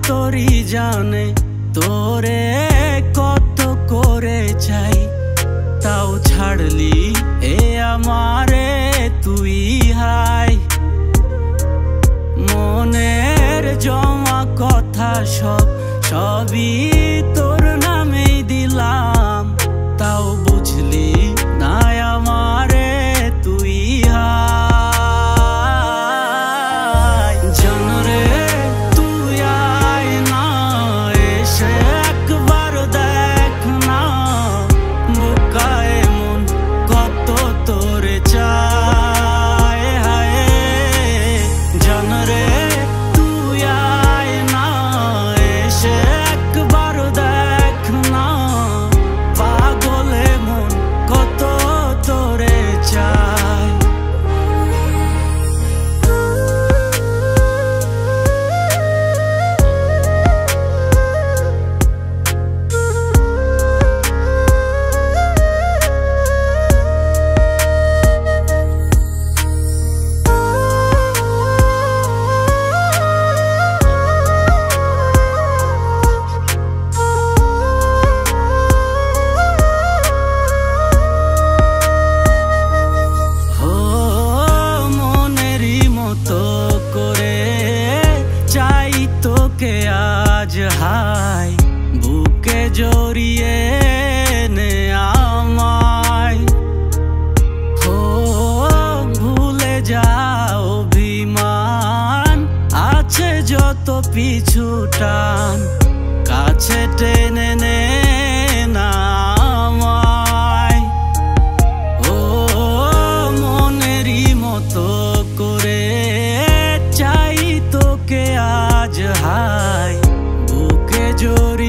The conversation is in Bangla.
অন্তরি জানে তোরে কত করে চাই, তাও ছাড়লি এ আমারে তুই হাই। মনের জমা কথা সবই তোর নামেই দিলাম, তাও বুঝলি না আমারে তুই হাই। জানরে তুই আয় না, এসে একবার দেখ না, বুকায় মন কত তোরে চায় হায়। জানরে তুই আয় না, এসে একবার দেখ না, পাগলে মন কত তোরে চায়। আজ হাই বুকে জড়িয়ে নে আমায়, ও ভুলে যাও অভিমান আছে যত পিছু টান, কাছে টেনে নে না আমায়। ও মনেরই মতো করে চাই তোকে আজ হাই বুকে জড়িয়ে